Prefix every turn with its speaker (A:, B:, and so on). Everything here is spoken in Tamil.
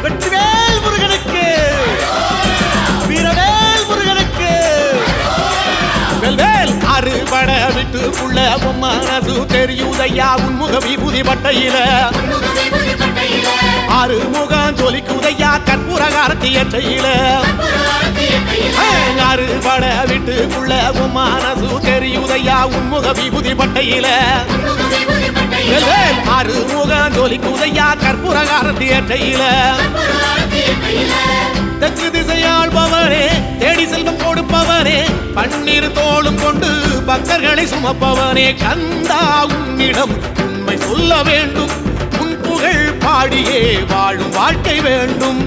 A: வெற்றிவேல் முருகனுக்கு, வீரவேல் முருகனுக்கு. வேல் அறுபட விட்டுக்குள்ள மனசு தெரியுதையா உன்முக விபூதி பட்டையில. அறுமுகம் ஜொலிக்குதையா கற்பூரகாரத்தி ஏற்றையில. அறுபட விட்டுக்குள்ள மனசு தெரியுதையா உன்முக விபூதி பட்டையில. அறுமுகம் ஜொலிக்குதையா கற்பூரகாரத்தி ஏற்றையில. தெற்கு திசையாள்பவரே, தேடி செல்வம் கொடுப்பவரே, பன்னீர் தோளும் கொண்டு பக்தர்களை சுமப்பவனே, கந்தா உன்னிடம் உண்மை சொல்ல வேண்டும், உன் புகழ் பாடியே வாழும் வாழ்க்கை வேண்டும்.